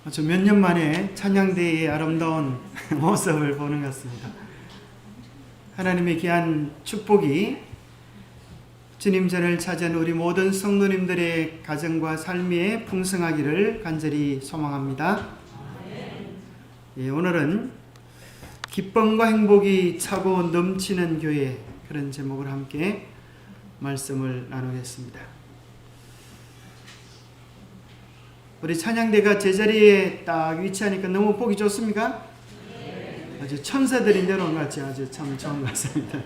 아주 몇 년 만에 찬양대의 아름다운 모습을 보는 것 같습니다. 하나님의 귀한 축복이 주님 전을 찾은 우리 모든 성도님들의 가정과 삶에 풍성하기를 간절히 소망합니다. 오늘은 기쁨과 행복이 차고 넘치는 교회, 그런 제목을 함께 말씀을 나누겠습니다. 우리 찬양대가 제자리에 딱 위치하니까 너무 보기 좋습니까? 아주 천사들이 내려온 것 같이 아주 참 좋은 것 같습니다.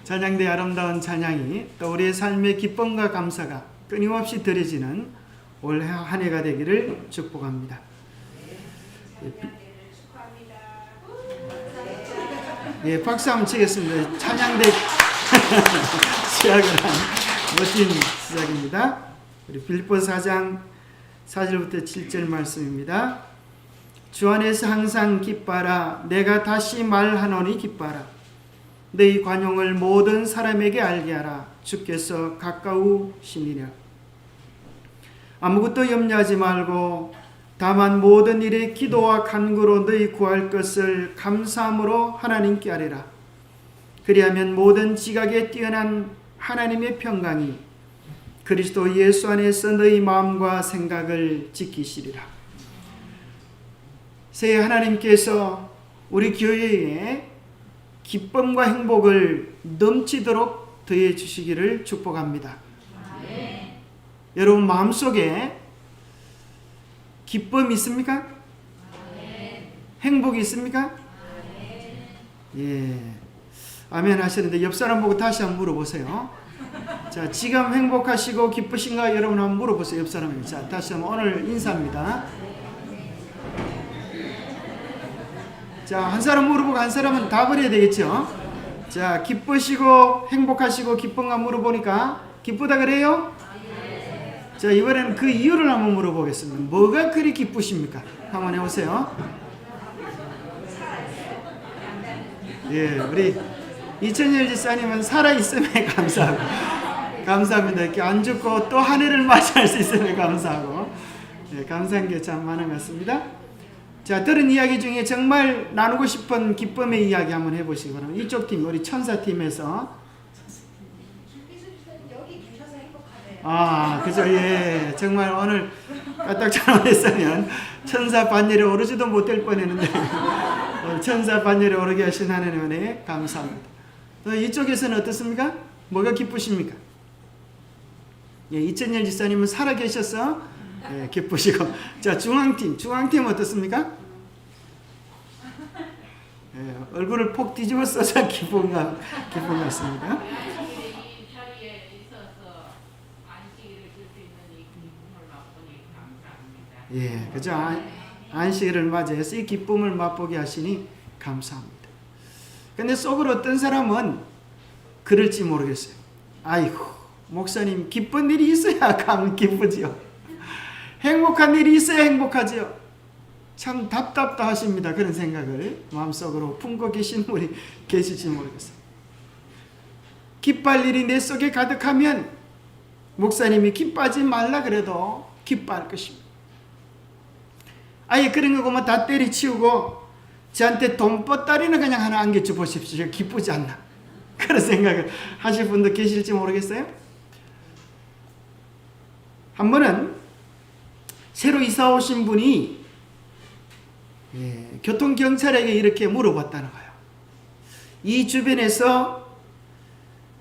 찬양대의 아름다운 찬양이 또 우리의 삶의 기쁨과 감사가 끊임없이 드려지는 올 한 해가 되기를 축복합니다. 예, 박수 한번 치겠습니다. 찬양대 시작을 한 멋진 시작입니다. 우리 빌립보서 4장 4절부터 7절 말씀입니다. 주 안에서 항상 기뻐하라. 내가 다시 말하노니 기뻐하라. 너희 관용을 모든 사람에게 알게 하라. 주께서 가까우시니라. 아무것도 염려하지 말고 다만 모든 일에 기도와 간구로 너희 구할 것을 감사함으로 하나님께 아뢰라. 그리하면 모든 지각에 뛰어난 하나님의 평강이 그리스도 예수 안에서 너희 마음과 생각을 지키시리라. 새해 하나님께서 우리 교회에 기쁨과 행복을 넘치도록 더해 주시기를 축복합니다. 여러분 마음속에 기쁨이 있습니까? 행복이 있습니까? 예, 아멘 하시는데 옆 사람 보고 다시 한번 물어보세요. 자, 지금 행복하시고 기쁘신가? 여러분 한번 물어보세요. 옆 사람에게. 자, 다시 한번 오늘 인사입니다. 자, 한 사람 물어보고 한 사람은 답을 해야 되겠죠? 자, 기쁘시고 행복하시고 기쁜가 물어보니까 기쁘다 그래요? 자, 이번에는 그 이유를 한번 물어보겠습니다. 뭐가 그리 기쁘십니까? 한번 해보세요. 예, 우리 이천열 집사님은 살아있음에 감사합니다. 이렇게 안 죽고 또 한 해를 맞이할 수 있음에 감사하고, 예, 감사한 게 참 많은 것 같습니다. 자, 들은 이야기 중에 정말 나누고 싶은 기쁨의 이야기 한번 해보시기 바랍니다. 이쪽 팀, 우리 천사팀에서. 아, 그죠. 예. 정말 오늘 까딱처럼 했으면 천사 반열에 오르지도 못할 뻔했는데, 천사 반열에 오르게 하신 하나님 은혜에 감사합니다. 또 이쪽에서는 어떻습니까? 뭐가 기쁘십니까? 예, 이천열 집사님은 살아 계셔서 예, 기쁘시고. 자, 중앙팀 어떻습니까? 예, 얼굴을 폭 뒤집어 써서 기쁜 것 같습니다. 예, 그죠. 안식일을 맞이해서 이 기쁨을 맛보게 하시니 감사합니다. 근데 속으로 어떤 사람은 그럴지 모르겠어요. 아이고, 목사님, 기쁜 일이 있어야 기쁘지요. 행복한 일이 있어야 행복하지요. 참 답답하십니다. 그런 생각을 마음속으로 품고 계신 분이 계실지 모르겠어요. 기뻐할 일이 내 속에 가득하면 목사님이 기뻐하지 말라 그래도 기뻐할 것입니다. 아예 그런 거 보면 다 때리치우고 저한테 돈보따리는 그냥 하나 안겨줘 보십시오. 기쁘지 않나? 그런 생각을 하실 분도 계실지 모르겠어요. 한 번은 새로 이사 오신 분이 교통경찰에게 이렇게 물어봤다는 거예요. 이 주변에서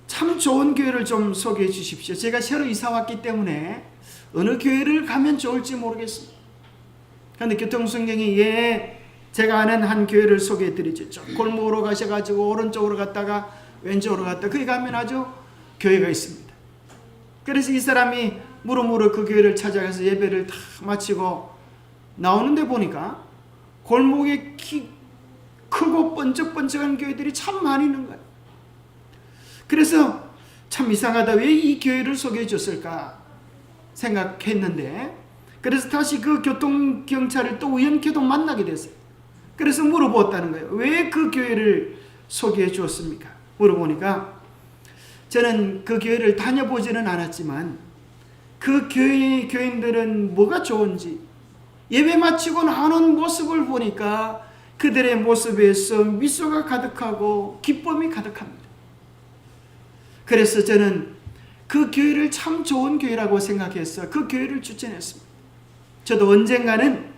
참 좋은 교회를 좀 소개해 주십시오. 제가 새로 이사 왔기 때문에 어느 교회를 가면 좋을지 모르겠습니다. 그런데 교통순경이 제가 아는 한 교회를 소개해 드리죠. 골목으로 가셔가지고 오른쪽으로 갔다가 왼쪽으로 갔다가 거기 가면 아주 교회가 있습니다. 그래서 이 사람이 무릎무릎 그 교회를 찾아가서 예배를 다 마치고 나오는데 보니까 골목에 크고 번쩍번쩍한 교회들이 참 많이 있는 거예요. 그래서 참 이상하다. 왜 이 교회를 소개해 줬을까 생각했는데, 그래서 다시 그 교통경찰을 또 우연히도 만나게 됐어요. 그래서 물어보았다는 거예요. 왜 그 교회를 소개해 주었습니까? 물어보니까 저는 그 교회를 다녀보지는 않았지만 그 교인들은 뭐가 좋은지, 예배 마치고 나오는 모습을 보니까 그들의 모습에서 미소가 가득하고 기쁨이 가득합니다. 그래서 저는 그 교회를 참 좋은 교회라고 생각해서 그 교회를 추천했습니다. 저도 언젠가는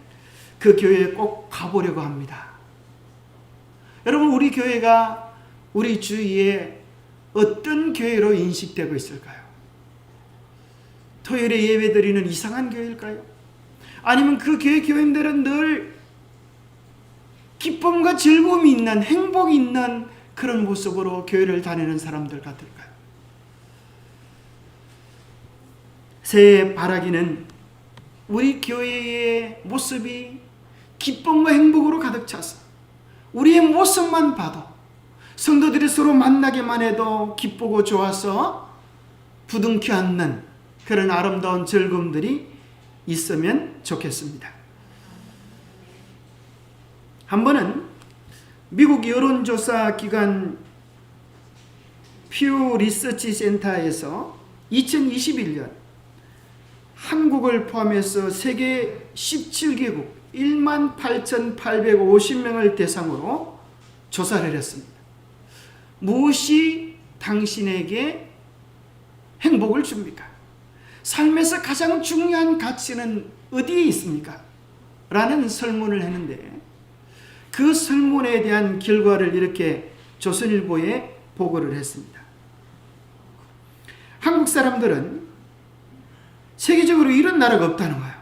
그 교회에 꼭 가보려고 합니다. 여러분, 우리 교회가 우리 주위에 어떤 교회로 인식되고 있을까요? 토요일에 예배드리는 이상한 교회일까요? 아니면 그 교회 교인들은 늘 기쁨과 즐거움이 있는, 행복이 있는 그런 모습으로 교회를 다니는 사람들 같을까요? 새해 바라기는 우리 교회의 모습이 기쁨과 행복으로 가득 차서 우리의 모습만 봐도, 성도들이 서로 만나기만 해도 기쁘고 좋아서 부둥켜 안는 그런 아름다운 즐거움들이 있으면 좋겠습니다. 한 번은 미국 여론조사 기관 퓨 리서치 센터에서 2021년 한국을 포함해서 세계 17개국 18,850명을 대상으로 조사를 했습니다. 무엇이 당신에게 행복을 줍니까? 삶에서 가장 중요한 가치는 어디에 있습니까? 라는 설문을 했는데, 그 설문에 대한 결과를 이렇게 조선일보에 보고를 했습니다. 한국 사람들은 세계적으로 이런 나라가 없다는 거예요.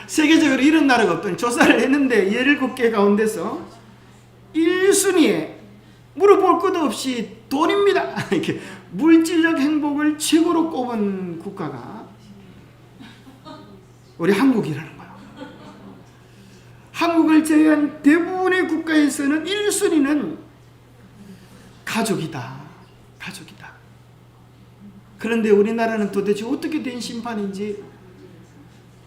세계적으로 이런 나라가 없다는, 조사를 했는데 17개 가운데서 1순위에 물어볼 것도 없이 돈입니다. 이렇게 물질적 행복을 최고로 꼽은 국가가 우리 한국이라는 거예요. 한국을 제외한 대부분의 국가에서는 1순위는 가족이다. 가족이다. 그런데 우리나라는 도대체 어떻게 된 심판인지,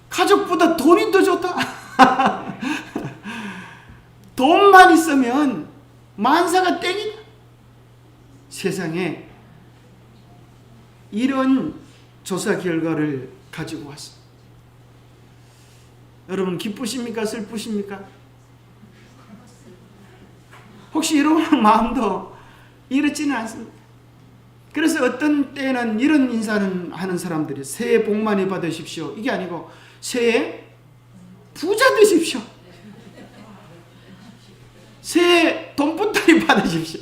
가족보다 돈이 더 좋다. 돈만 있으면 만사가 땡이다. 세상에 이런 조사 결과를 가지고 왔습니다. 여러분, 기쁘십니까? 슬프십니까? 혹시 여러분 마음도 이렇지는 않습니다. 그래서 어떤 때는 이런 인사는 하는 사람들이, 새해 복 많이 받으십시오. 이게 아니고 새해 부자 되십시오. 새해 돈보따리 받으십시오.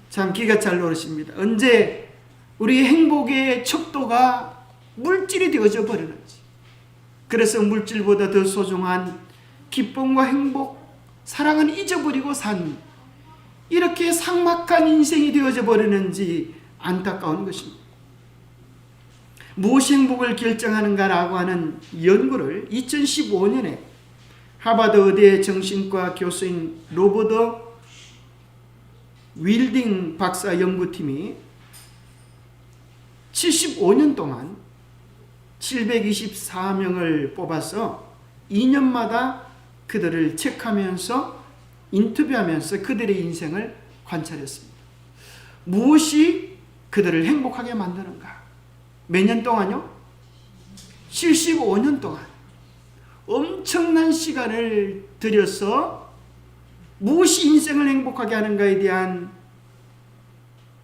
참 기가 잘 노릇입니다. 언제 우리 행복의 척도가 물질이 되어져 버리는지, 그래서 물질보다 더 소중한 기쁨과 행복, 사랑은 잊어버리고 산, 이렇게 삭막한 인생이 되어져 버리는지 안타까운 것입니다. 무엇이 행복을 결정하는가라고 하는 연구를 2015년에 하버드 의대 정신과 교수인 로버트 윌딩 박사 연구팀이 75년 동안 724명을 뽑아서 2년마다 그들을 체크하면서 인터뷰하면서 그들의 인생을 관찰했습니다. 무엇이 그들을 행복하게 만드는가? 몇 년 동안요? 75년 동안 엄청난 시간을 들여서 무엇이 인생을 행복하게 하는가에 대한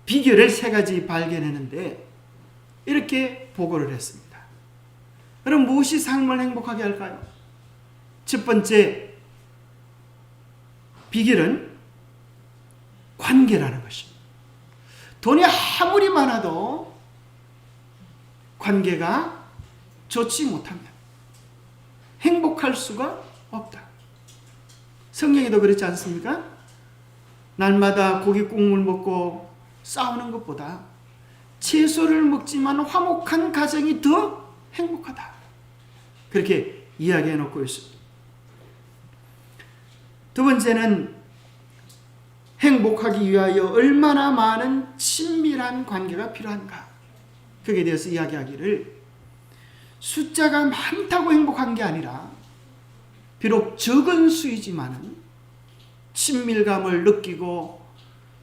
비결을 3가지 발견했는데 이렇게 보고를 했습니다. 그럼 무엇이 삶을 행복하게 할까요? 첫 번째 비결은 관계라는 것입니다. 돈이 아무리 많아도 관계가 좋지 못하면 행복할 수가 없다. 성경에도 그렇지 않습니까? 날마다 고기 국물 먹고 싸우는 것보다 채소를 먹지만 화목한 가정이 더 행복하다. 그렇게 이야기해 놓고 있습니다. 두 번째는 행복하기 위하여 얼마나 많은 친밀한 관계가 필요한가. 거기에 대해서 이야기하기를, 숫자가 많다고 행복한 게 아니라 비록 적은 수이지만 친밀감을 느끼고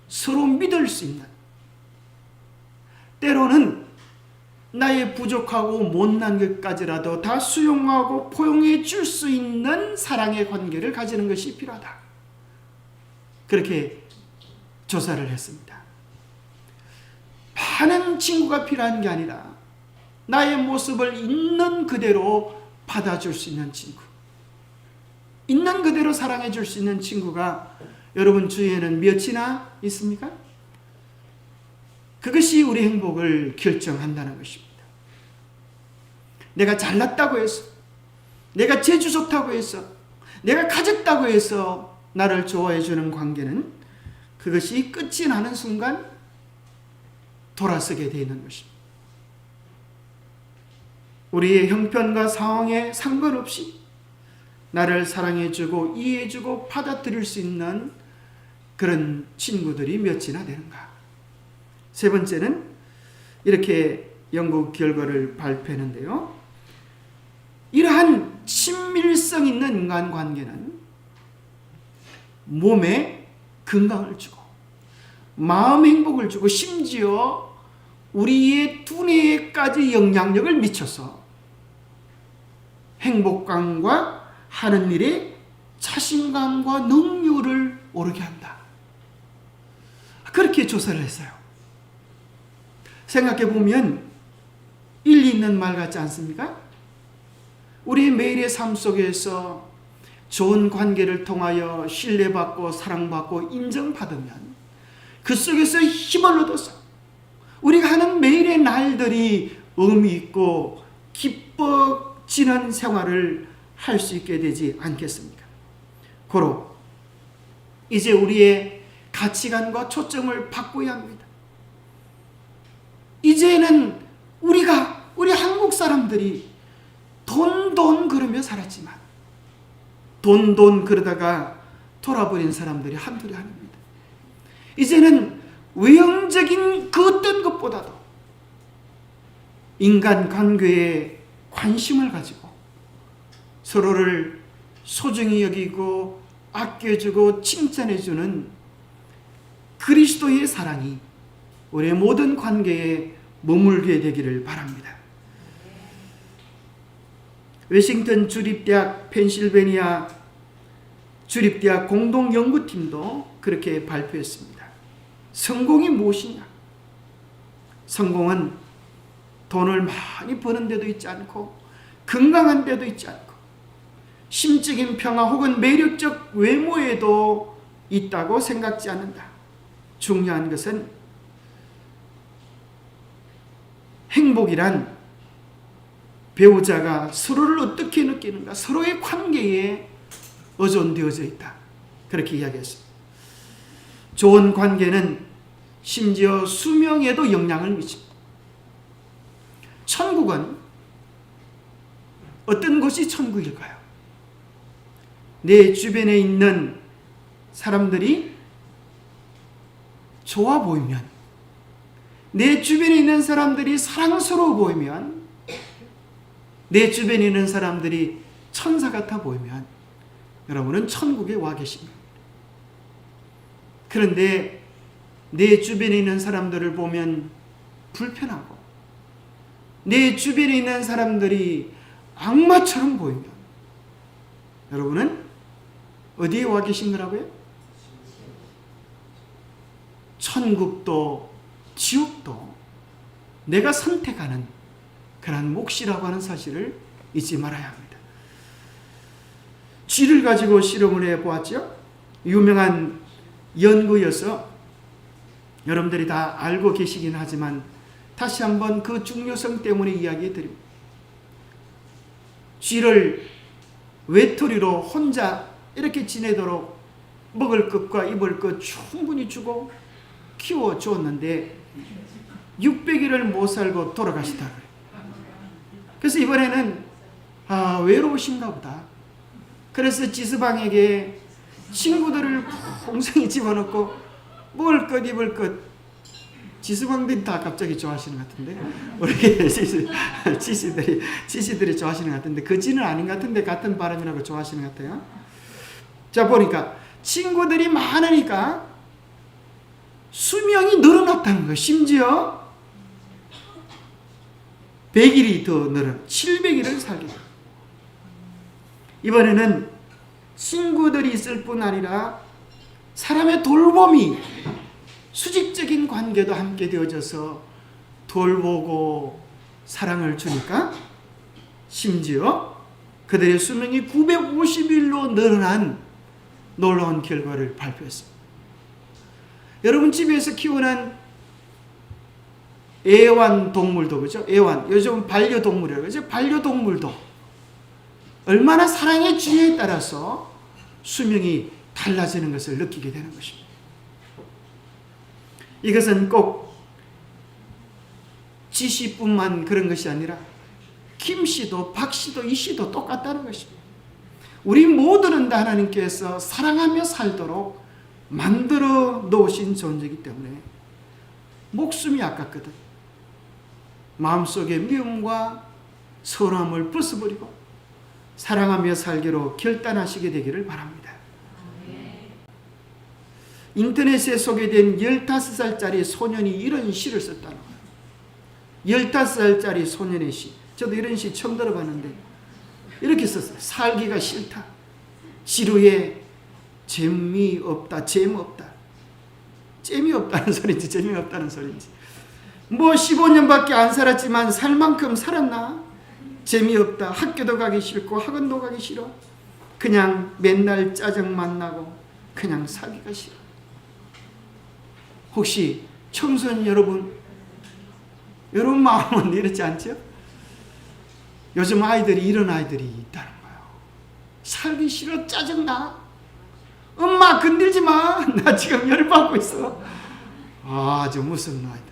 서로 믿을 수 있는, 때로는 나의 부족하고 못난 것까지라도 다 수용하고 포용해 줄 수 있는 사랑의 관계를 가지는 것이 필요하다. 그렇게 조사를 했습니다. 많은 친구가 필요한 게 아니라 나의 모습을 있는 그대로 받아줄 수 있는 친구, 있는 그대로 사랑해 줄 수 있는 친구가 여러분 주위에는 몇이나 있습니까? 그것이 우리 행복을 결정한다는 것입니다. 내가 잘났다고 해서, 내가 재주 좋다고 해서, 내가 가졌다고 해서 나를 좋아해 주는 관계는 그것이 끝이 나는 순간 돌아서게 되어 있는 것입니다. 우리의 형편과 상황에 상관없이 나를 사랑해주고 이해해주고 받아들일 수 있는 그런 친구들이 몇이나 되는가. 세 번째는 이렇게 연구 결과를 발표했는데요. 이러한 친밀성 있는 인간관계는 몸에 건강을 주고 마음 행복을 주고 심지어 우리의 두뇌에까지 영향력을 미쳐서 행복감과 하는 일에 자신감과 능률을 오르게 한다. 그렇게 조사를 했어요. 생각해 보면 일리 있는 말 같지 않습니까? 우리 매일의 삶 속에서 좋은 관계를 통하여 신뢰받고 사랑받고 인정받으면 그 속에서 힘을 얻어서 우리가 하는 매일의 날들이 의미 있고 기뻐지는 생활을 할 수 있게 되지 않겠습니까? 고로 이제 우리의 가치관과 초점을 바꿔야 합니다. 이제는 우리 한국 사람들이 돈 그러며 살았지만 돈 그러다가 돌아버린 사람들이 한둘이 아닙니다. 이제는 외형적인 그 어떤 것보다도 인간관계에 관심을 가지고 서로를 소중히 여기고 아껴주고 칭찬해주는 그리스도의 사랑이 우리의 모든 관계에 머물게 되기를 바랍니다. 워싱턴 주립대학 펜실베니아 주립대학 공동연구팀도 그렇게 발표했습니다. 성공이 무엇이냐? 성공은 돈을 많이 버는 데도 있지 않고 건강한 데도 있지 않고 심적인 평화 혹은 매력적 외모에도 있다고 생각지 않는다. 중요한 것은 행복이란 배우자가 서로를 어떻게 느끼는가, 서로의 관계에 의존되어져 있다. 그렇게 이야기했습니다. 좋은 관계는 심지어 수명에도 영향을 미칩니다. 천국은 어떤 곳이 천국일까요? 내 주변에 있는 사람들이 좋아 보이면, 내 주변에 있는 사람들이 사랑스러워 보이면, 내 주변에 있는 사람들이 천사 같아 보이면 여러분은 천국에 와 계십니다. 그런데 내 주변에 있는 사람들을 보면 불편하고 내 주변에 있는 사람들이 악마처럼 보이면 여러분은 어디에 와 계신 거라고요? 천국도 지옥도 내가 선택하는 그런 몫이라고 하는 사실을 잊지 말아야 합니다. 쥐를 가지고 실험을 해보았죠. 유명한 연구여서 여러분들이 다 알고 계시긴 하지만 다시 한번 그 중요성 때문에 이야기해 드립니다. 쥐를 외톨이로 혼자 이렇게 지내도록 먹을 것과 입을 것 충분히 주고 키워주었는데 600일을 못 살고 돌아가시더라고요. 그래서 이번에는 외로우신가 보다. 그래서 지스방에게 친구들을 풍성히 집어넣고 먹을 것 입을 것, 지스방들이 다 갑자기 좋아하시는 것 같은데 우리 지시들이 좋아하시는 것 같은데 그 지는 아닌 것 같은데 같은 바람이라고 좋아하시는 것 같아요. 자, 보니까 친구들이 많으니까 수명이 늘어났다는 거예요. 심지어 100일이 더 늘어 700일을 살게 됩니다. 이번에는 친구들이 있을 뿐 아니라 사람의 돌봄이, 수직적인 관계도 함께 되어져서 돌보고 사랑을 주니까 심지어 그들의 수명이 950일로 늘어난 놀라운 결과를 발표했습니다. 여러분 집에서 키우는 애완동물도, 그죠? 요즘 반려동물이라고 그러죠? 반려동물도 얼마나 사랑의 주의에 따라서 수명이 달라지는 것을 느끼게 되는 것입니다. 이것은 꼭 지씨뿐만 그런 것이 아니라 김씨도 박씨도 이씨도 똑같다는 것입니다. 우리 모두는 다 하나님께서 사랑하며 살도록 만들어 놓으신 존재이기 때문에 목숨이 아깝거든. 마음속의 미움과 서운함을 벗어버리고 사랑하며 살기로 결단하시게 되기를 바랍니다. 인터넷에 소개된 15살짜리 소년이 이런 시를 썼다는 거예요. 15살짜리 소년의 시. 저도 이런 시 처음 들어봤는데 이렇게 썼어요. 살기가 싫다. 지루해. 재미없다. 재미없다. 재미없다는 소리인지 재미없다는 소리인지. 뭐 15년밖에 안 살았지만 살 만큼 살았나? 재미없다. 학교도 가기 싫고 학원도 가기 싫어. 그냥 맨날 짜증만 나고 그냥 살기가 싫어. 혹시 청소년 여러분 마음은 이렇지 않죠? 요즘 아이들이 이런 아이들이 있다는 거예요. 살기 싫어. 짜증나. 엄마 건들지 마. 나 지금 열받고 있어. 아주 무서운 아이들.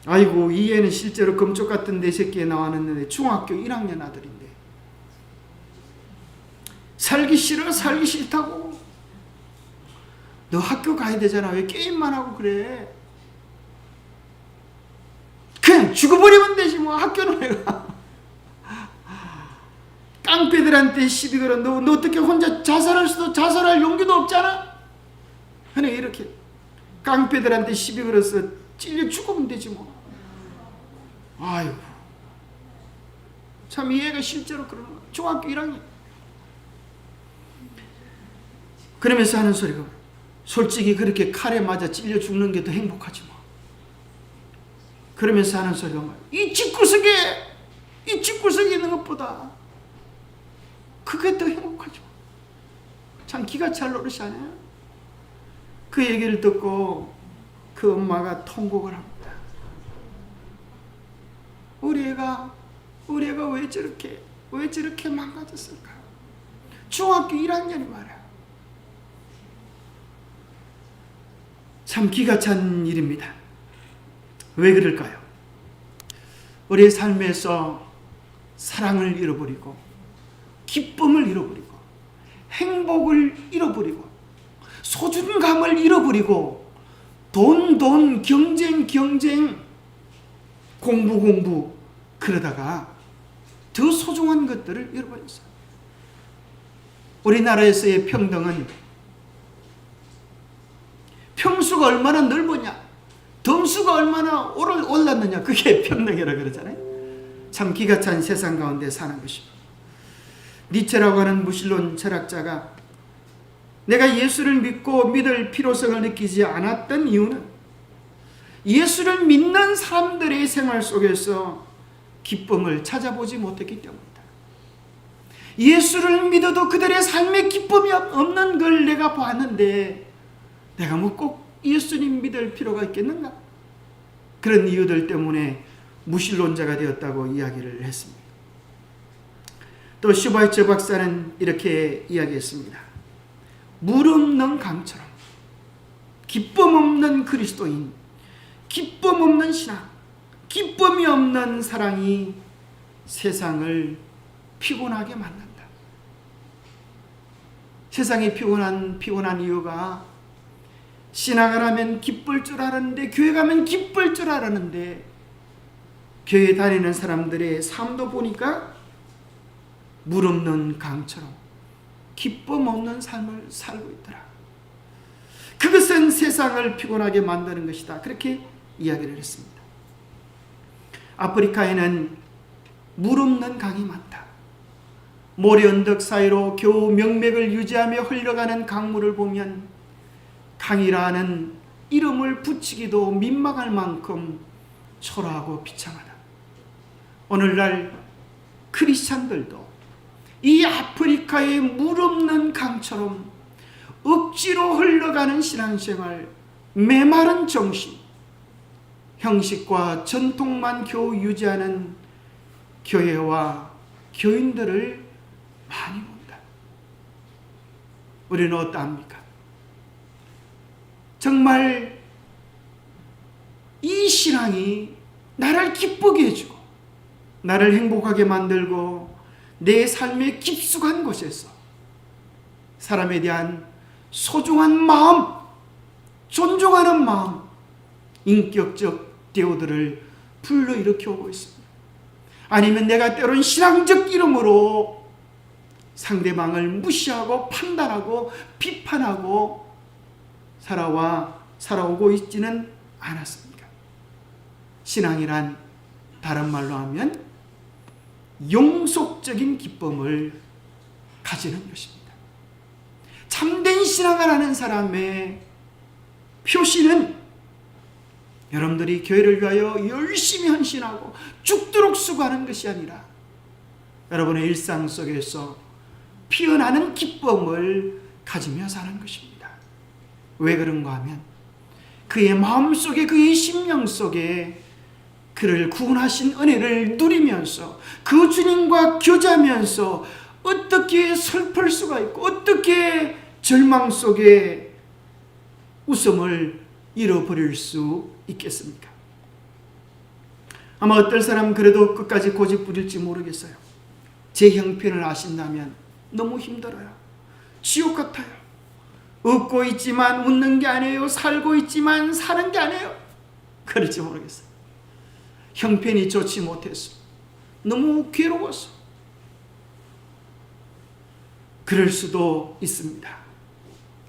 아이고, 이 애는 실제로 금쪽 같은 내 새끼에 나왔는데 중학교 1학년 아들인데 살기 싫어. 살기 싫다고. 너 학교 가야 되잖아. 왜 게임만 하고 그래? 그냥 죽어버리면 되지 뭐. 학교는 왜 가? 깡패들한테 시비 걸어. 너 어떻게 혼자 자살할 수도, 자살할 용기도 없잖아? 그냥 이렇게 깡패들한테 시비 걸어서 찔려 죽으면 되지 뭐. 아이고, 참 이 애가 실제로 그러는 거야. 중학교 1학년. 그러면서 하는 소리가, 솔직히 그렇게 칼에 맞아 찔려 죽는 게 더 행복하지 뭐. 그러면서 하는 소리가 뭐야? 이 집구석에 있는 것보다 그게 더 행복하죠. 참 기가 찰 노릇이 아니에요? 그 얘기를 듣고 그 엄마가 통곡을 합니다. 우리 애가 왜 저렇게 망가졌을까? 중학교 1학년이 말이야. 참 기가 찬 일입니다. 왜 그럴까요? 우리의 삶에서 사랑을 잃어버리고 기쁨을 잃어버리고 행복을 잃어버리고 소중감을 잃어버리고 돈 경쟁 공부 그러다가 더 소중한 것들을 잃어버렸어요. 우리나라에서의 평등은 평수가 얼마나 넓으냐, 덤수가 얼마나 올랐느냐, 그게 평등이라고 그러잖아요. 참 기가 찬 세상 가운데 사는 것입니다. 니체라고 하는 무신론 철학자가 내가 예수를 믿고 믿을 필요성을 느끼지 않았던 이유는 예수를 믿는 사람들의 생활 속에서 기쁨을 찾아보지 못했기 때문이다. 예수를 믿어도 그들의 삶에 기쁨이 없는 걸 내가 봤는데 내가 뭐 꼭 예수님 믿을 필요가 있겠는가? 그런 이유들 때문에 무신론자가 되었다고 이야기를 했습니다. 또 슈바이처 박사는 이렇게 이야기했습니다. 물 없는 강처럼 기쁨 없는 그리스도인, 기쁨 없는 신앙, 기쁨이 없는 사랑이 세상을 피곤하게 만든다. 세상이 피곤한 이유가 신앙을 하면 기쁠 줄 알았는데, 교회 가면 기쁠 줄 알았는데, 교회 다니는 사람들의 삶도 보니까 물 없는 강처럼 기쁨 없는 삶을 살고 있더라. 그것은 세상을 피곤하게 만드는 것이다. 그렇게 이야기를 했습니다. 아프리카에는 물 없는 강이 많다. 모래 언덕 사이로 겨우 명맥을 유지하며 흘러가는 강물을 보면 강이라는 이름을 붙이기도 민망할 만큼 초라하고 비참하다. 오늘날 크리스찬들도 이 아프리카의 물 없는 강처럼 억지로 흘러가는 신앙생활, 메마른 정신, 형식과 전통만 겨우 유지하는 교회와 교인들을 많이 본다. 우리는 어떠합니까? 정말 이 신앙이 나를 기쁘게 해주고 나를 행복하게 만들고 내 삶의 깊숙한 곳에서 사람에 대한 소중한 마음, 존중하는 마음, 인격적 대우들을 불러일으켜 오고 있습니다. 아니면 내가 때론 신앙적 이름으로 상대방을 무시하고 판단하고 비판하고 살아오고 있지는 않았습니까? 신앙이란 다른 말로 하면 용속적인 기쁨을 가지는 것입니다. 참된 신앙을 하는 사람의 표시는 여러분들이 교회를 위하여 열심히 헌신하고 죽도록 수고하는 것이 아니라 여러분의 일상 속에서 피어나는 기쁨을 가지며 사는 것입니다. 왜 그런가 하면 그의 마음속에 그의 심령 속에 그를 구원하신 은혜를 누리면서 그 주님과 교제하면서 어떻게 슬플 수가 있고 어떻게 절망 속에 웃음을 잃어버릴 수 있겠습니까? 아마 어떤 사람은 그래도 끝까지 고집 부릴지 모르겠어요. 제 형편을 아신다면 너무 힘들어요. 지옥 같아요. 웃고 있지만 웃는 게 아니에요. 살고 있지만 사는 게 아니에요. 그럴지 모르겠어요. 형편이 좋지 못해서 너무 괴로워서 그럴 수도 있습니다.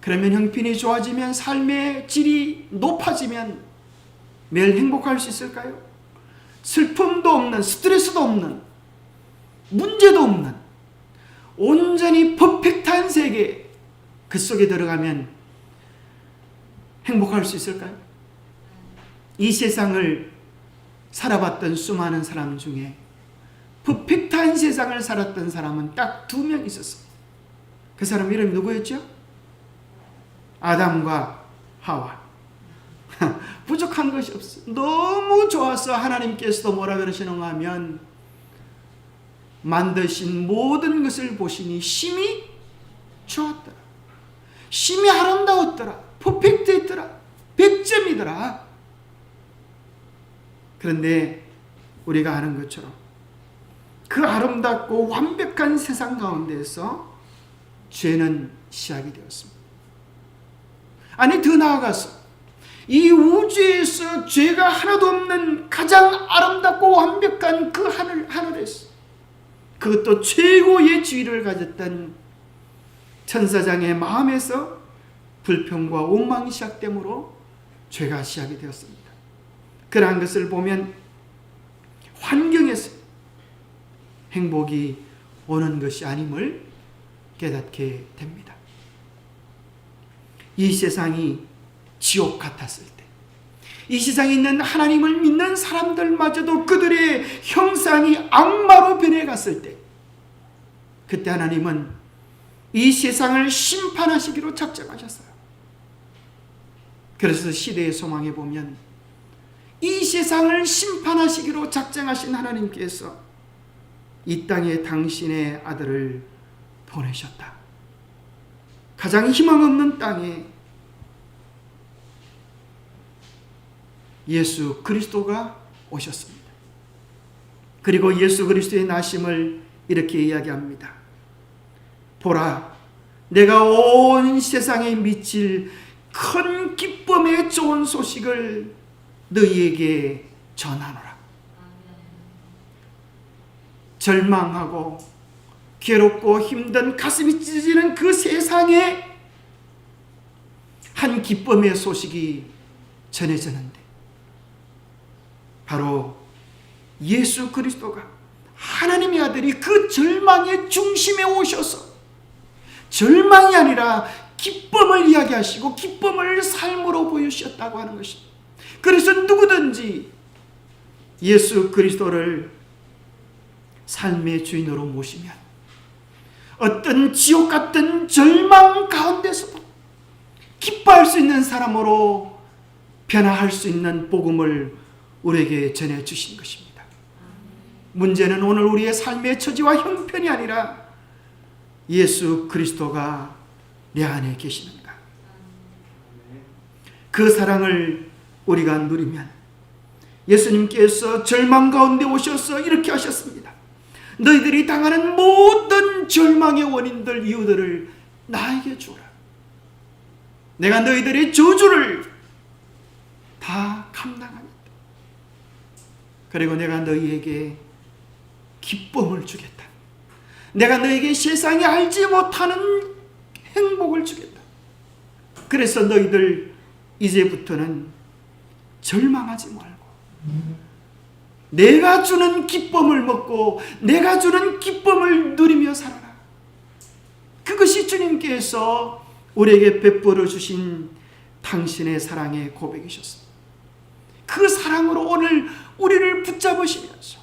그러면 형편이 좋아지면 삶의 질이 높아지면 매일 행복할 수 있을까요? 슬픔도 없는, 스트레스도 없는, 문제도 없는 온전히 퍼펙트한 세계, 그 속에 들어가면 행복할 수 있을까요? 이 세상을 살아봤던 수많은 사람 중에 퍼펙트한 세상을 살았던 사람은 딱 2명 있었어요. 그 사람 이름이 누구였죠? 아담과 하와. 부족한 것이 없어요. 너무 좋아서 하나님께서도 뭐라 그러시는가 하면 만드신 모든 것을 보시니 심히 좋았더라. 심히 아름다웠더라. 퍼펙트했더라. 100점이더라. 그런데 우리가 아는 것처럼 그 아름답고 완벽한 세상 가운데에서 죄는 시작이 되었습니다. 아니 더 나아가서 이 우주에서 죄가 하나도 없는 가장 아름답고 완벽한 그 하늘에서 그것도 최고의 지위를 가졌던 천사장의 마음에서 불평과 원망이 시작되므로 죄가 시작이 되었습니다. 그러한 것을 보면 환경에서 행복이 오는 것이 아님을 깨닫게 됩니다. 이 세상이 지옥 같았을 때, 이 세상에 있는 하나님을 믿는 사람들마저도 그들의 형상이 악마로 변해갔을 때, 그때 하나님은 이 세상을 심판하시기로 작정하셨어요. 그래서 시대의 소망에 보면 이 세상을 심판하시기로 작정하신 하나님께서 이 땅에 당신의 아들을 보내셨다. 가장 희망 없는 땅에 예수 그리스도가 오셨습니다. 그리고 예수 그리스도의 나심을 이렇게 이야기합니다. 보라, 내가 온 세상에 미칠 큰 기쁨의 좋은 소식을 너희에게 전하노라. 절망하고 괴롭고 힘든 가슴이 찢어지는 그 세상에 한 기쁨의 소식이 전해졌는데 바로 예수 그리스도가 하나님의 아들이 그 절망의 중심에 오셔서 절망이 아니라 기쁨을 이야기하시고 기쁨을 삶으로 보여주셨다고 하는 것입니다. 그래서 누구든지 예수 그리스도를 삶의 주인으로 모시면 어떤 지옥 같은 절망 가운데서도 기뻐할 수 있는 사람으로 변화할 수 있는 복음을 우리에게 전해주신 것입니다. 문제는 오늘 우리의 삶의 처지와 형편이 아니라 예수 그리스도가 내 안에 계시는가. 그 사랑을 우리가 누리면 예수님께서 절망 가운데 오셔서 이렇게 하셨습니다. 너희들이 당하는 모든 절망의 원인들, 이유들을 나에게 주라. 내가 너희들의 저주를 다 감당하겠다. 그리고 내가 너희에게 기쁨을 주겠다. 내가 너희에게 세상이 알지 못하는 행복을 주겠다. 그래서 너희들 이제부터는 절망하지 말고 내가 주는 기쁨을 먹고 내가 주는 기쁨을 누리며 살아라. 그것이 주님께서 우리에게 베풀어 주신 당신의 사랑의 고백이셨습니다. 그 사랑으로 오늘 우리를 붙잡으시면서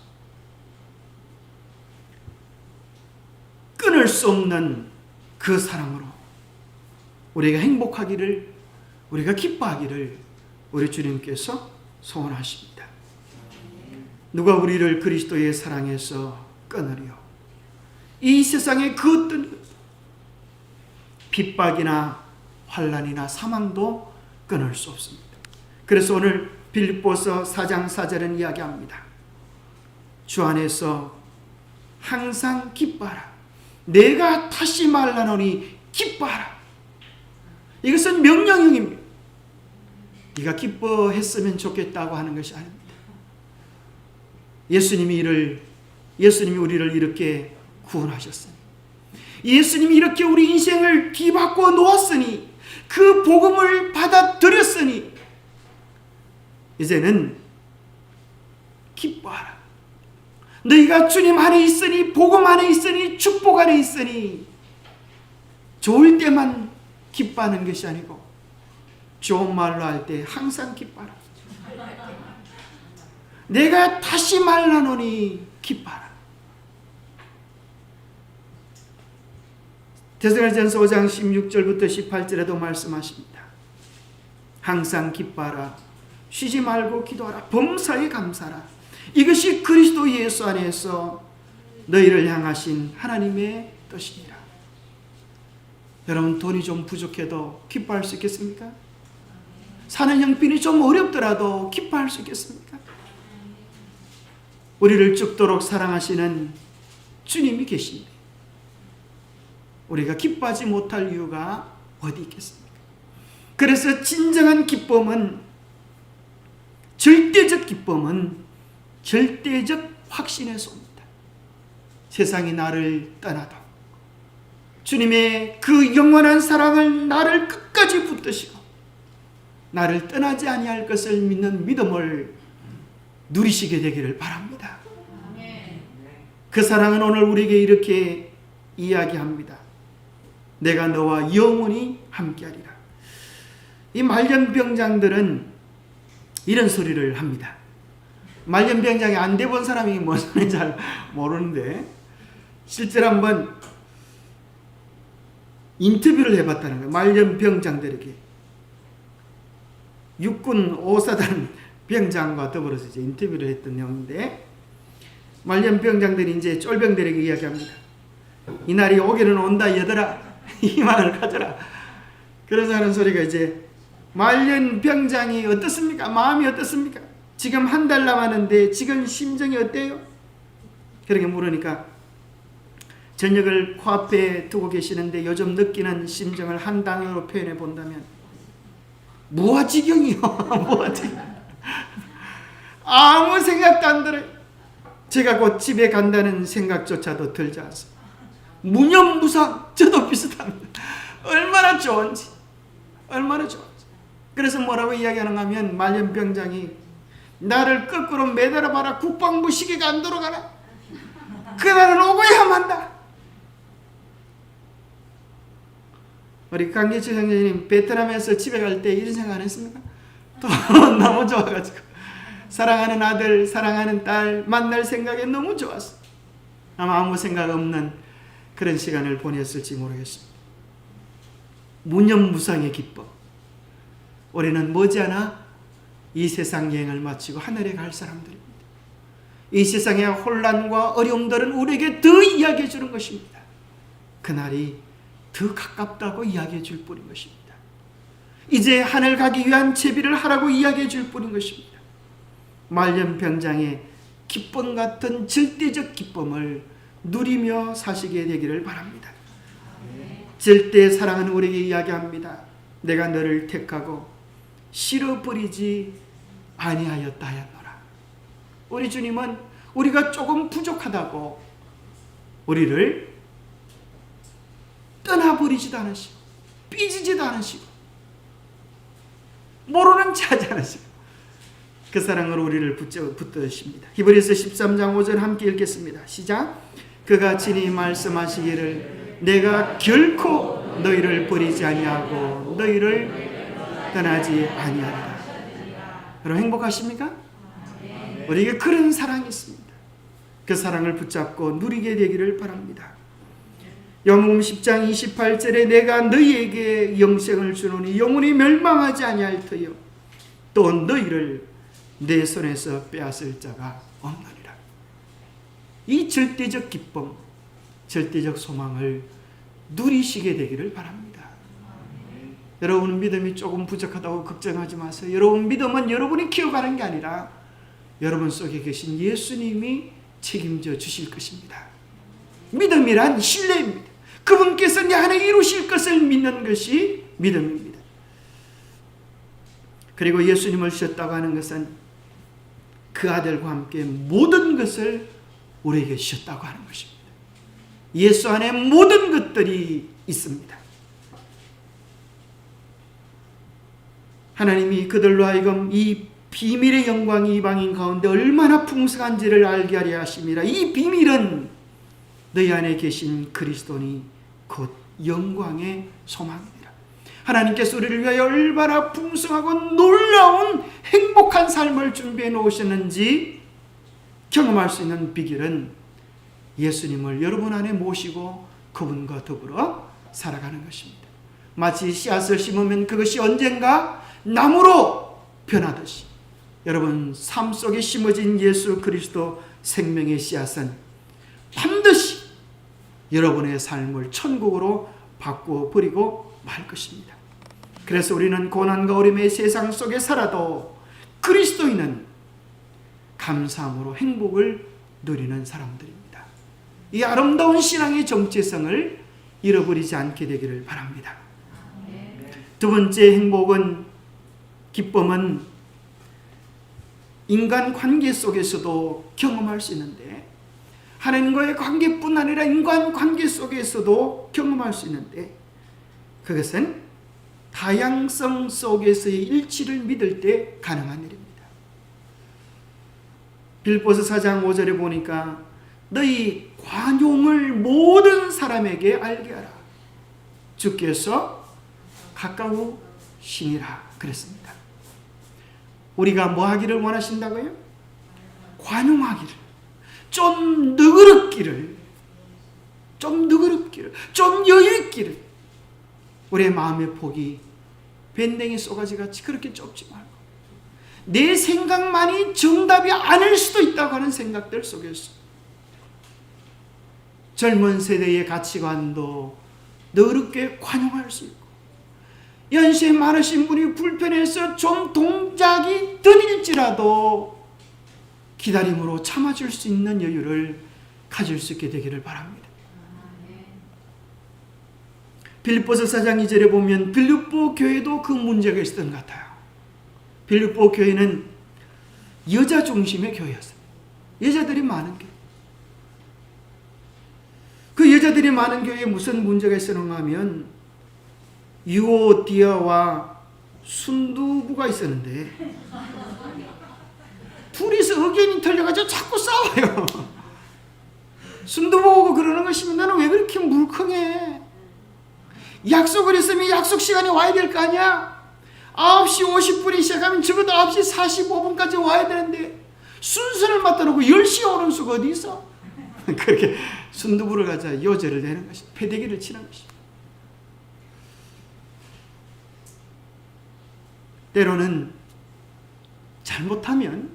끊을 수 없는 그 사랑으로 우리가 행복하기를, 우리가 기뻐하기를 우리 주님께서 소원하십니다. 누가 우리를 그리스도의 사랑에서 끊으리요? 이 세상의 그 어떤 핍박이나 환난이나 사망도 끊을 수 없습니다. 그래서 오늘 빌립보서 4장 4절은 이야기합니다. 주 안에서 항상 기뻐하라. 내가 다시 말하노니 기뻐하라. 이것은 명령형입니다. 네가 기뻐했으면 좋겠다고 하는 것이 아닙니다. 예수님이 우리를 이렇게 구원하셨으니, 예수님이 이렇게 우리 인생을 뒤바꿔 놓았으니, 그 복음을 받아들였으니 이제는 기뻐하라. 너희가 주님 안에 있으니, 복음 안에 있으니, 축복 안에 있으니 좋을 때만 기뻐하는 것이 아니고 좋은 말로 할 때 항상 기뻐하라. 내가 다시 말하노니 기뻐하라. 데살로니가전서 5장 16절부터 18절에도 말씀하십니다. 항상 기뻐하라. 쉬지 말고 기도하라. 범사에 감사하라. 이것이 그리스도 예수 안에서 너희를 향하신 하나님의 뜻이니라. 여러분, 돈이 좀 부족해도 기뻐할 수 있겠습니까? 사는 형편이 좀 어렵더라도 기뻐할 수 있겠습니까? 우리를 죽도록 사랑하시는 주님이 계십니다. 우리가 기뻐하지 못할 이유가 어디 있겠습니까? 그래서 진정한 기쁨은, 절대적 기쁨은 절대적 확신에서 옵니다. 세상이 나를 떠나도 주님의 그 영원한 사랑을 나를 끝까지 붙드시고 나를 떠나지 아니할 것을 믿는 믿음을 누리시게 되기를 바랍니다. 그 사랑은 오늘 우리에게 이렇게 이야기합니다. 내가 너와 영원히 함께하리라. 이 말년병장들은 이런 소리를 합니다. 말년병장이 안 돼본 사람이 뭔 소리인지 잘 모르는데 실제로 한번 인터뷰를 해봤다는 거예요. 말년병장들에게. 육군 5사단 병장과 더불어서 이제 인터뷰를 했던 내용인데, 말년병장들이 이제 쫄병들에게 이야기합니다. 이날이 오기는 온다 얘들아, 희망을 가져라. 그래서 하는 소리가 이제, 말년병장이 어떻습니까? 마음이 어떻습니까? 지금 한 달 남았는데 지금 심정이 어때요? 그렇게 물으니까 저녁을 코앞에 두고 계시는데 요즘 느끼는 심정을 한 단어로 표현해 본다면 무아지경이요. 무아지경. 아무 생각도 안 들어요. 제가 곧 집에 간다는 생각조차도 들지 않습니다. 무념무상. 저도 비슷합니다. 얼마나 좋은지. 얼마나 좋은지. 그래서 뭐라고 이야기하는가 하면 말년병장이 나를 거꾸로 매달아봐라. 국방부 시계가 안 돌아가나? 그날은 오고야 만다. 우리 강계철 형제님 베트남에서 집에 갈 때 이런 생각 안 했습니까? 돈 너무 좋아가지고 사랑하는 아들, 사랑하는 딸 만날 생각에 너무 좋았어. 아마 아무 생각 없는 그런 시간을 보냈을지 모르겠습니다. 무념무상의 기쁨. 우리는 머지않아 이 세상 여행을 마치고 하늘에 갈 사람들입니다. 이 세상의 혼란과 어려움들은 우리에게 더 이야기해 주는 것입니다. 그날이 더 가깝다고 이야기해 줄 뿐인 것입니다. 이제 하늘 가기 위한 채비를 하라고 이야기해 줄 뿐인 것입니다. 말년병장의 기쁨 같은 절대적 기쁨을 누리며 사시게 되기를 바랍니다. 절대 사랑은 우리에게 이야기합니다. 내가 너를 택하고 싫어버리지 아니하였다 하였노라. 우리 주님은 우리가 조금 부족하다고 우리를 떠나버리지도 않으시고 삐지지도 않으시고 모르는 체 하지 않으시고 그 사랑으로 우리를 붙드십니다. 히브리서 13장 5절 함께 읽겠습니다. 시작. 그가 친히 말씀하시기를 내가 결코 너희를 버리지 아니하고 너희를 떠나지 아니하리라. 여러분 행복하십니까? 우리에게 그런 사랑이 있습니다. 그 사랑을 붙잡고 누리게 되기를 바랍니다. 요한복음 10장 28절에 내가 너희에게 영생을 주노니 영원히 멸망하지 아니할 터요 또 너희를 내 손에서 빼앗을 자가 없느니라. 이 절대적 기쁨, 절대적 소망을 누리시게 되기를 바랍니다. 여러분 믿음이 조금 부족하다고 걱정하지 마세요. 여러분 믿음은 여러분이 키워가는 게 아니라 여러분 속에 계신 예수님이 책임져 주실 것입니다. 믿음이란 신뢰입니다. 그분께서 내 안에 이루실 것을 믿는 것이 믿음입니다. 그리고 예수님을 주셨다고 하는 것은 그 아들과 함께 모든 것을 우리에게 주셨다고 하는 것입니다. 예수 안에 모든 것들이 있습니다. 하나님이 그들로 하여금 이 비밀의 영광이 이방인 가운데 얼마나 풍성한지를 알게 하려 하심이라. 이 비밀은 너희 안에 계신 그리스도니 곧 영광의 소망이니라. 하나님께서 우리를 위하여 얼마나 풍성하고 놀라운 행복한 삶을 준비해 놓으셨는지 경험할 수 있는 비결은 예수님을 여러분 안에 모시고 그분과 더불어 살아가는 것입니다. 마치 씨앗을 심으면 그것이 언젠가 나무로 변하듯이 여러분 삶 속에 심어진 예수 그리스도 생명의 씨앗은 반드시 여러분의 삶을 천국으로 바꾸어 버리고 말 것입니다. 그래서 우리는 고난과 어려움의 세상 속에 살아도 그리스도인은 감사함으로 행복을 누리는 사람들입니다. 이 아름다운 신앙의 정체성을 잃어버리지 않게 되기를 바랍니다. 두 번째 행복은, 기쁨은 인간 관계 속에서도 경험할 수 있는데, 하나님과의 관계뿐 아니라 인간 관계 속에서도 경험할 수 있는데, 그것은 다양성 속에서의 일치를 믿을 때 가능한 일입니다. 빌립보서 4장 5절에 보니까 너희 관용을 모든 사람에게 알게 하라. 주께서 가까우시니라 그랬습니다. 우리가 뭐 하기를 원하신다고요? 관용하기를, 좀 너그럽기를, 좀 여유있기를. 우리의 마음의 폭이 밴댕이 쏘가지같이 그렇게 좁지 말고 내 생각만이 정답이 아닐 수도 있다고 하는 생각들 속에서 젊은 세대의 가치관도 너그럽게 관용할 수 있고, 연세 많으신 분이 불편해서 좀 동작이 더딜지라도 기다림으로 참아줄 수 있는 여유를 가질 수 있게 되기를 바랍니다. 빌립보서 4장 2절에 보면 빌립보 교회도 그 문제가 있었던 것 같아요. 빌립보 교회는 여자 중심의 교회였어요. 여자들이 많은 교회. 그 여자들이 많은 교회에 무슨 문제가 있었는가 하면 유오디아와 순두부가 있었는데, 둘이서 의견이 틀려가지고 자꾸 싸워요. 순두부하고 그러는 것입니다. 너는 왜 그렇게 물컹해? 약속을 했으면 약속 시간에 와야 될 거 아니야? 9시 50분에 시작하면 적어도 9시 45분까지 와야 되는데 순서를 맞춰놓고 10시에 오는 수가 어디 있어? 그렇게 순두부를 가져 요절을 내는 것이, 패대기를 치는 것이. 때로는 잘못한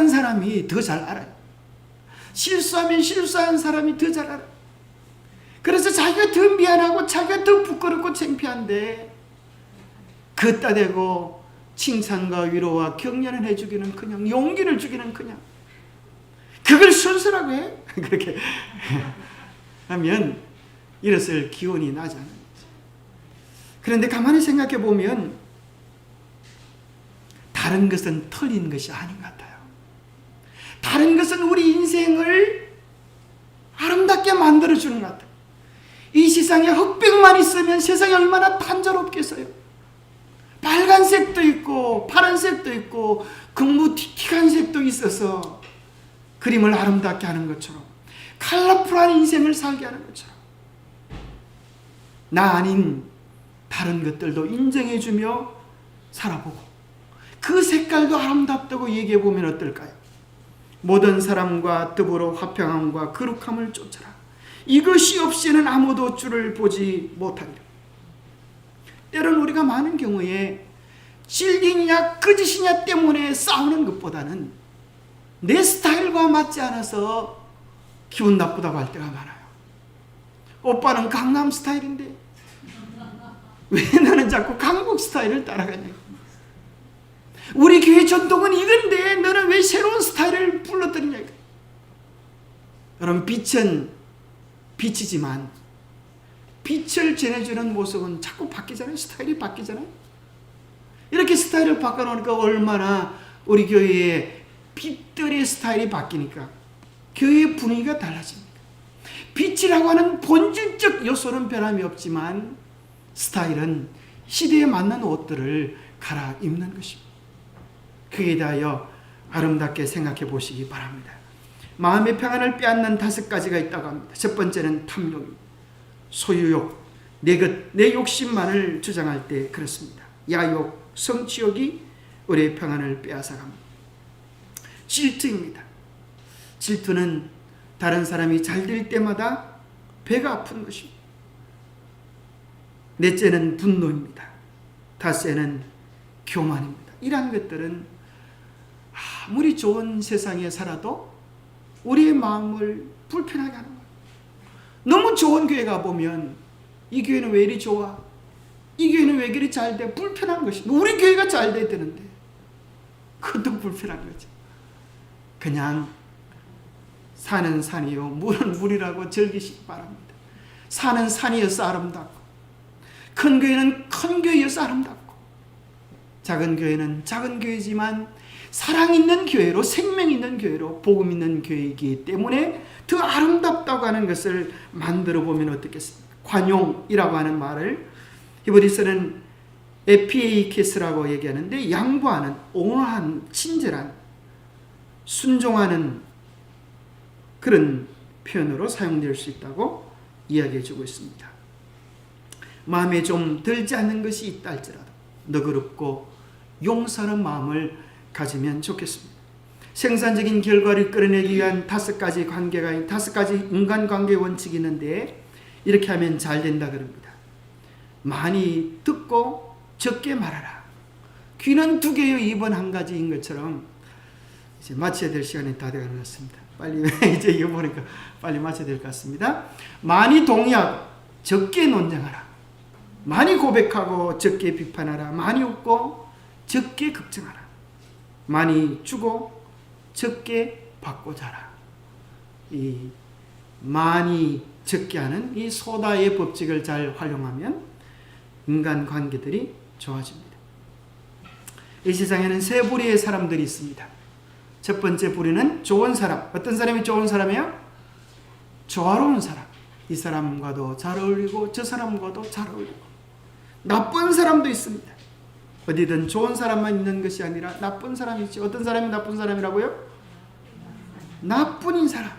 사람이 더 잘 알아요. 실수하면 실수한 사람이 더 잘 알아요. 그래서 자기가 더 미안하고 자기가 더 부끄럽고 창피한데 걷다 대고 칭찬과 위로와 격려는 해주기는 그냥, 용기를 주기는 그냥, 그걸 순서라고 해? 그렇게 하면 이랬을 기운이 나지 않는 거지. 그런데 가만히 생각해 보면 다른 것은 틀린 것이 아닌 것 같아요. 다른 것은 우리 인생을 아름답게 만들어주는 것 같아요. 이 세상에 흑백만 있으면 세상이 얼마나 단조롭겠어요. 빨간색도 있고 파란색도 있고 금무틱틱한 색도 있어서 그림을 아름답게 하는 것처럼, 컬러풀한 인생을 살게 하는 것처럼, 나 아닌 다른 것들도 인정해주며 살아보고 그 색깔도 아름답다고 얘기해보면 어떨까요? 모든 사람과 더불어 화평함과 거룩함을 쫓아라. 이것이 없이는 아무도 주를 보지 못하리라. 때로는 우리가 많은 경우에 진리냐 거짓이냐 때문에 싸우는 것보다는 내 스타일과 맞지 않아서 기분 나쁘다고 할 때가 많아요. 오빠는 강남 스타일인데 왜 나는 자꾸 강북 스타일을 따라가냐고. 우리 교회 전통은 이건데 너는 왜 새로운 스타일을 불러들이냐고. 여러분, 빛은 빛이지만 빛을 전해주는 모습은 자꾸 바뀌잖아요. 스타일이 바뀌잖아요. 이렇게 스타일을 바꿔놓으니까 얼마나 우리 교회의 빛들의 스타일이 바뀌니까 교회의 분위기가 달라집니다. 빛이라고 하는 본질적 요소는 변함이 없지만 스타일은 시대에 맞는 옷들을 갈아입는 것입니다. 그에 대하여 아름답게 생각해 보시기 바랍니다. 마음의 평안을 빼앗는 5가지가 있다고 합니다. 첫 번째는 탐욕입니다. 소유욕, 내 욕심만을 주장할 때 그렇습니다. 야욕, 성취욕이 우리의 평안을 빼앗아갑니다. 질투입니다. 질투는 다른 사람이 잘 될 때마다 배가 아픈 것입니다. 넷째는 분노입니다. 닷째는 교만입니다. 이러한 것들은 아무리 좋은 세상에 살아도 우리의 마음을 불편하게 하는 거예요. 너무 좋은 교회 가보면 이 교회는 왜 이리 좋아? 이 교회는 왜 이리 잘 돼? 불편한 것입니다. 우리 교회가 잘 돼야 되는데 그것도 불편한 거죠. 그냥 산은 산이요 물은 물이라고 즐기시기 바랍니다. 산은 산이어서 아름답고, 큰 교회는 큰 교회여서 아름답고, 작은 교회는 작은 교회지만 사랑 있는 교회로, 생명 있는 교회로, 복음 있는 교회이기 때문에 더 아름답다고 하는 것을 만들어 보면 어떻겠습니까? 관용이라고 하는 말을 히브리서는 에피에이케스라고 얘기하는데, 양보하는, 온화한, 친절한, 순종하는 그런 표현으로 사용될 수 있다고 이야기해 주고 있습니다. 마음에 좀 들지 않는 것이 있다 할지라도 너그럽고 용서하는 마음을 가지면 좋겠습니다. 생산적인 결과를 끌어내기 위한 5가지 관계가, 5가지 인간관계 원칙이 있는데 이렇게 하면 잘 된다 그럽니다. 많이 듣고 적게 말하라. 귀는 2개요 입은 1가지인 것처럼 이제 마쳐야 될 시간이 다 되어 가는것 빨리 이제 이거 보니까 빨리 마쳐야 될 것 같습니다. 많이 동의하고 적게 논쟁하라. 많이 고백하고 적게 비판하라. 많이 웃고 적게 걱정하라. 많이 주고 적게 받고자 하라. 이 많이 적게 하는 이 소다의 법칙을 잘 활용하면 인간관계들이 좋아집니다. 이 세상에는 3부류의 사람들이 있습니다. 첫 번째 부류는 좋은 사람. 어떤 사람이 좋은 사람이에요? 조화로운 사람. 이 사람과도 잘 어울리고 저 사람과도 잘 어울리고. 나쁜 사람도 있습니다. 어디든 좋은 사람만 있는 것이 아니라 나쁜 사람이 있지. 어떤 사람이 나쁜 사람이라고요? 나뿐인 사람.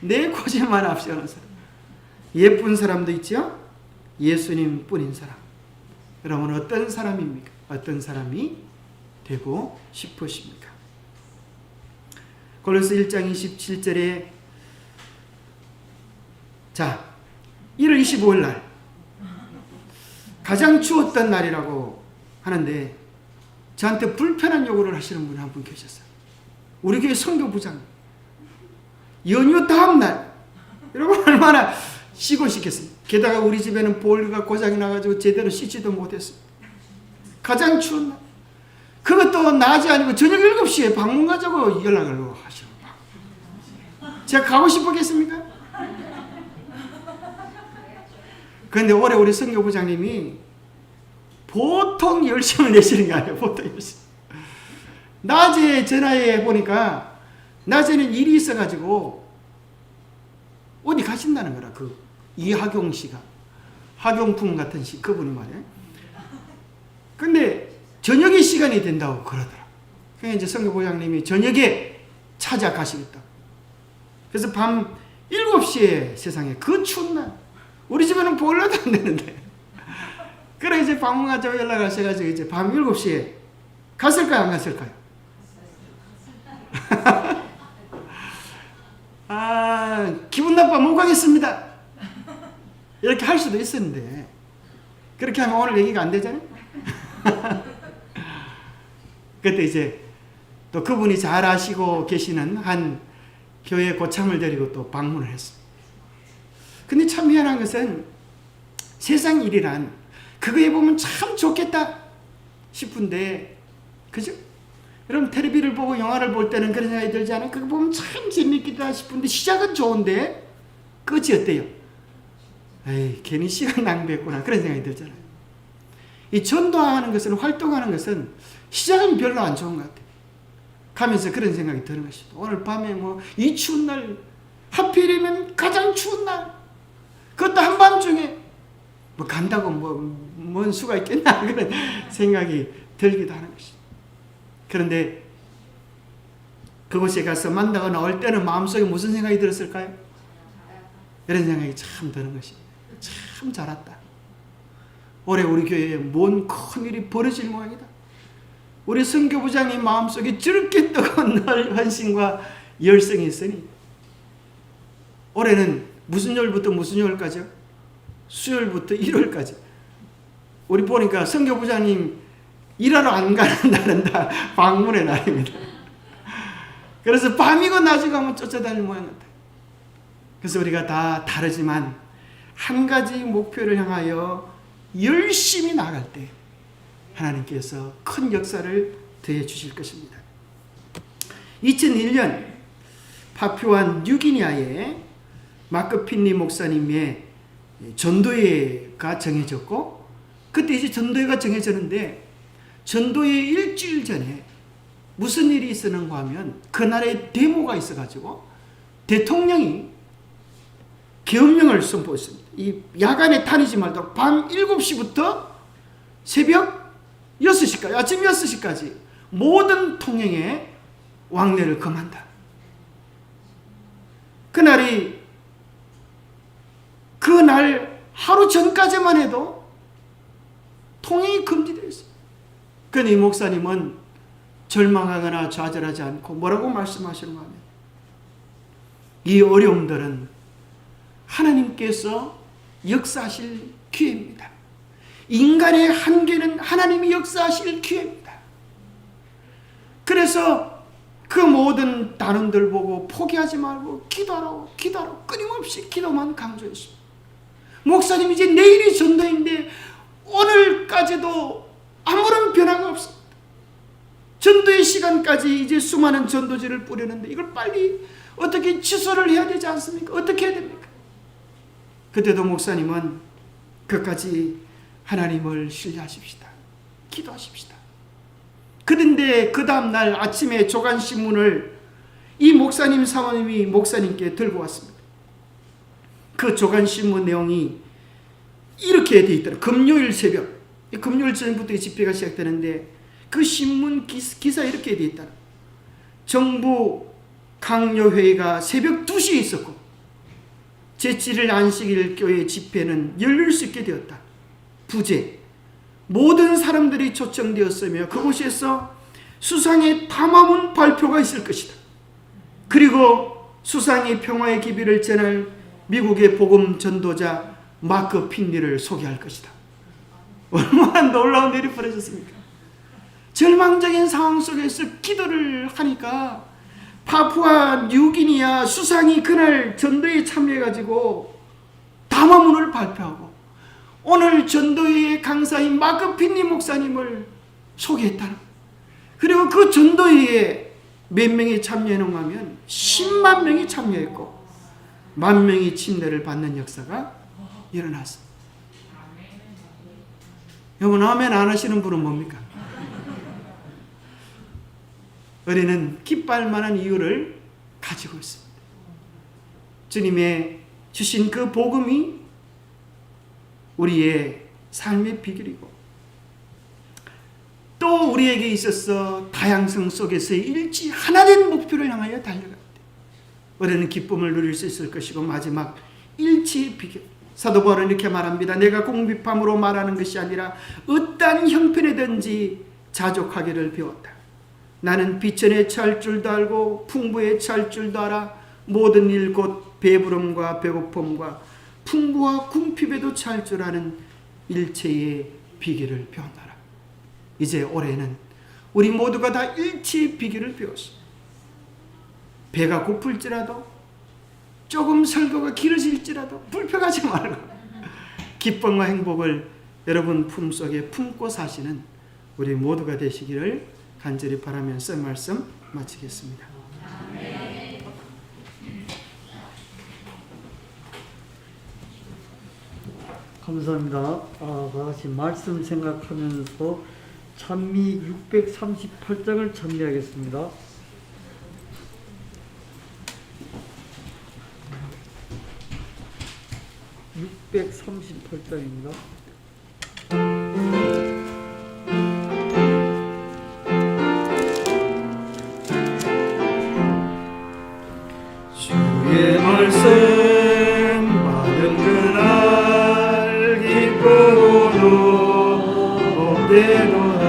내 고집만 앞세우는 사람. 예쁜 사람도 있죠? 예수님 뿐인 사람. 여러분 어떤 사람입니까? 어떤 사람이 되고 싶으십니까? 골로새 1장 27절에 자 1월 25일 날 가장 추웠던 날이라고 하는데 저한테 불편한 요구를 하시는 분이 한 분 계셨어요. 우리 교회 선교부장 연휴 다음 날 여러분 얼마나 쉬고 싶겠습니까? 게다가 우리 집에는 보일러가 고장이 나가지고 제대로 씻지도 못했어요. 가장 추운 날 그것도 낮이 아니고 저녁 7시에 방문 가자고 연락을 하시고 제가 가고 싶었겠습니까? 그런데 올해 우리 선교부장님이 보통 열심을 내시는 게 아니에요. 보통 열심. 낮에 전화해 보니까 낮에는 일이 있어가지고 어디 가신다는 거라. 그 이하경 씨가 하경품 같은 씨 그분이 말이에요. 근데 저녁에 시간이 된다고 그러더라. 그래서 이제 선교부장님이 저녁에 찾아가시겠다. 그래서 밤 7시에 세상에 그 추운 날 우리 집에는 보일러도 안 되는데 그래 이제 방문하자고 연락하셔가지고 이제 밤 7시에 갔을까요? 안 갔을까요? 아 기분 나빠 못 가겠습니다 이렇게 할 수도 있었는데 그렇게 하면 오늘 얘기가 안 되잖아요. 그때 이제 또 그분이 잘 아시고 계시는 한 교회 고참을 데리고 또 방문을 했습니다. 근데 참 미안한 것은 세상 일이란 그거에 보면 참 좋겠다 싶은데 그죠? 여러분 텔레비를 보고 영화를 볼 때는 그런 생각이 들지 않아요? 그거 보면 참 재밌겠다 싶은데 시작은 좋은데 끝이 어때요? 에이 괜히 시간 낭비했구나 그런 생각이 들잖아요. 이 전도하는 것은 활동하는 것은 시작은 별로 안 좋은 것 같아요. 가면서 그런 생각이 드는 것입니다. 오늘 밤에 뭐 이 추운 날 하필이면 가장 추운 날 그것도 한밤중에 뭐 간다고 뭔 수가 있겠나 그런 생각이 들기도 하는 것입니다. 그런데 그곳에 가서 만나거나 올 때는 마음속에 무슨 생각이 들었을까요? 이런 생각이 참 드는 것입니다. 참 잘했다. 올해 우리 교회에 뭔 큰일이 벌어질 모양이다. 우리 선교부장님 마음속에 저렇게 뜨거운 헌신과 열성이 있으니 올해는 무슨 요일부터 무슨 요일까지요? 수요일부터 일요일까지. 우리 보니까 선교부장님 일하러 안 가는 날은 다 방문의 날입니다. 그래서 밤이고 낮이고 하면 쫓아다닐 모양 같아요. 그래서 우리가 다 다르지만 한 가지 목표를 향하여 열심히 나갈 때 하나님께서 큰 역사를 더해 주실 것입니다. 2001년 파푸아 뉴기니아에 마크 핀리 목사님의 전도회가 정해졌고 그때 이제 전도회가 정해졌는데 전도회 일주일 전에 무슨 일이 있었는가 하면 그날에 데모가 있어가지고 대통령이 계엄령을 선포했습니다. 이 야간에 다니지 말도록 밤 7시부터 새벽 6시까지 아침 6시까지 모든 통행에 왕래를 금한다. 그날 하루 전까지만 해도 통행이 금지되어 있어요. 그런데 이 목사님은 절망하거나 좌절하지 않고 뭐라고 말씀하시는가 하면 이 어려움들은 하나님께서 역사하실 기회입니다. 인간의 한계는 하나님이 역사하실 기회입니다. 그래서 그 모든 단원들 보고 포기하지 말고 기도하라고 끊임없이 기도만 강조했습니다. 목사님 이제 내일이 전도인데 오늘까지도 아무런 변화가 없습니다. 전도의 시간까지 이제 수많은 전도지를 뿌리는데 이걸 빨리 어떻게 취소를 해야 되지 않습니까? 어떻게 해야 됩니까? 그때도 목사님은 끝까지 하나님을 신뢰하십시다. 기도하십시다. 그런데 그 다음날 아침에 조간신문을 이 목사님 사모님이 목사님께 들고 왔습니다. 그 조간신문 내용이 이렇게 되어 있더라. 금요일 새벽 금요일 저녁부터 집회가 시작되는데 그 신문 기사에 이렇게 되어 있다. 정부 강요회의가 새벽 2시에 있었고 제7일 안식일 교회 집회는 열릴 수 있게 되었다. 부재. 모든 사람들이 초청되었으며 그곳에서 수상의 담화문 발표가 있을 것이다. 그리고 수상이 평화의 기비를 전할 미국의 복음 전도자 마크 핀리를 소개할 것이다. 얼마나 놀라운 일이 벌어졌습니까? 절망적인 상황 속에서 기도를 하니까 파푸아 뉴기니아 수상이 그날 전도에 참여해가지고 담화문을 발표하고 오늘 전도회의 강사인 마크 핀리 목사님을 소개했다는. 그리고 그 전도회에 몇 명이 참여했는가 하면 10만 명이 참여했고 10,000명이 침례를 받는 역사가 일어났습니다. 여러분 아멘 안 하시는 분은 뭡니까? 우리는 기뻐할 만한 이유를 가지고 있습니다. 주님의 주신 그 복음이 우리의 삶의 비결이고 또 우리에게 있어서 다양성 속에서의 일치 하나된 목표를 향하여 달려갈 때 우리는 기쁨을 누릴 수 있을 것이고 마지막 일치의 비결. 사도 바울은 이렇게 말합니다. 내가 공비함으로 말하는 것이 아니라 어떠한 형편이든지 자족하기를 배웠다. 나는 비천에 처할 줄도 알고 풍부에 처할 줄도 알아. 모든 일 곧 배부름과 배고픔과 풍부와 궁핍에도 처할 줄 아는 일체의 비결을 배웠노라. 이제 올해는 우리 모두가 다 일체의 비결을 배웠습니다. 배가 고플지라도 조금 설교가 길어질지라도 불평하지 말고 기쁨과 행복을 여러분 품속에 품고 사시는 우리 모두가 되시기를 간절히 바라면서 말씀 마치겠습니다. 감사합니다. 다같이 말씀 생각하면서 찬미 638장을 찬미하겠습니다. (638장입니다) 주의 말씀 받은 그날 기쁨으로 복되도다.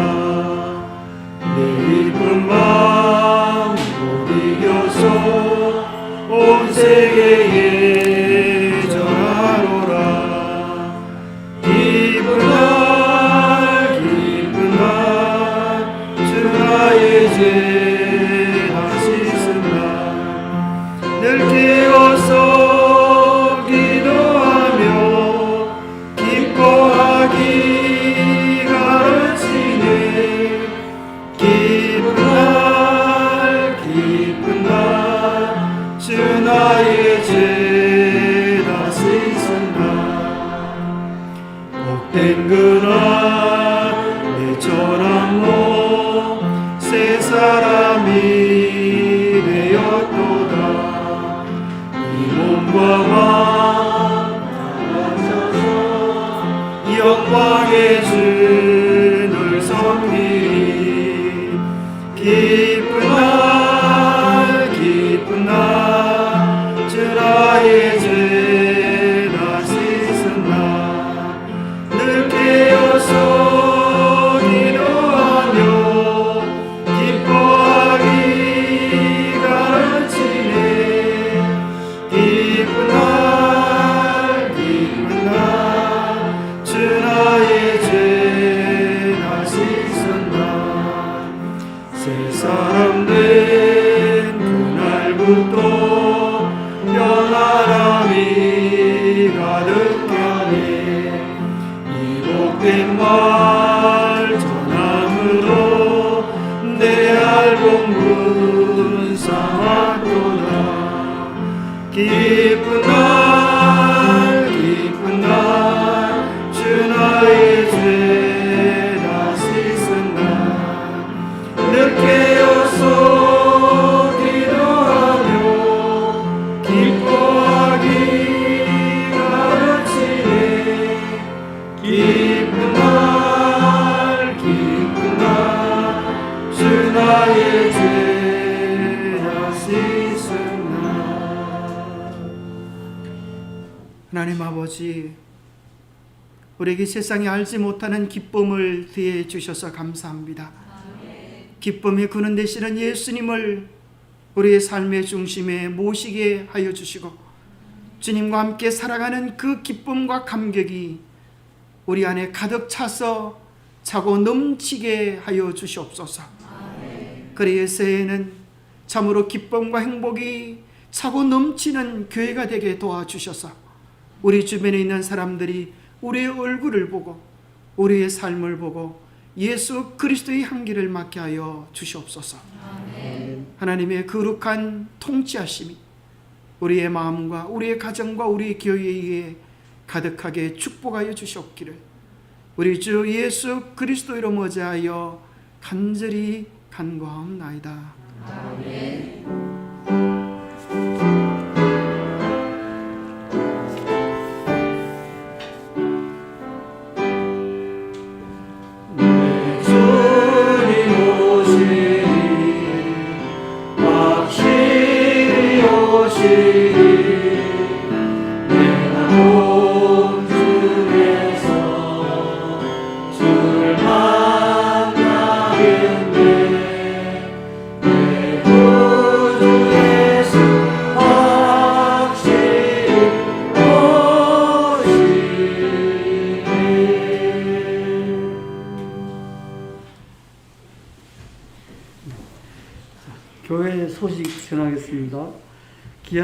내 기쁜 마음 못 이겨서 온 세계에 전하노라. 기쁜 날 주 나의 죄 다시 쓴다. 늘 깨어서 기도하며 기뻐하기 가르치네. 기쁜 날 주 나의 죄 다시 쓴다. 복된 그날 내 전함로 새 사람이 되었도다. 이 몸과 마음 다하셔서 영광의 주를 섬기리. 기쁜 날 주 나의 죄 다시 쓴다. 늘 깨어서 기도하며 기뻐하기 가르치네. 기쁜 날 주 나의 죄 다시 쓴다. 새 사람 된 그날부터 편안함이 가득하네. 이 복된 말 전함으로 내 알공분 쌓았도다. 기쁜 날 주 나의 죄 다시 쓴다. 늘 깨어서 기도하며 나의 죄다 씻었나. 하나님 아버지, 우리에게 세상이 알지 못하는 기쁨을 더해 주셔서 감사합니다. 기쁨의 근원 되시는 예수님을 우리의 삶의 중심에 모시게 하여 주시고, 주님과 함께 살아가는 그 기쁨과 감격이 우리 안에 가득 차서 차고 넘치게 하여 주시옵소서. 그리하여 새해에는 참으로 기쁨과 행복이 차고 넘치는 교회가 되게 도와주셔서 우리 주변에 있는 사람들이 우리의 얼굴을 보고 우리의 삶을 보고 예수 그리스도의 향기를 맡게 하여 주시옵소서. 하나님의 거룩한 통치하심이 우리의 마음과 우리의 가정과 우리의 교회에 가득하게 축복하여 주시옵기를 우리 주 예수 그리스도 이름 어지하여 간절히 간구하옵나이다. 아멘. 교회 소식 전하겠습니다. 귀한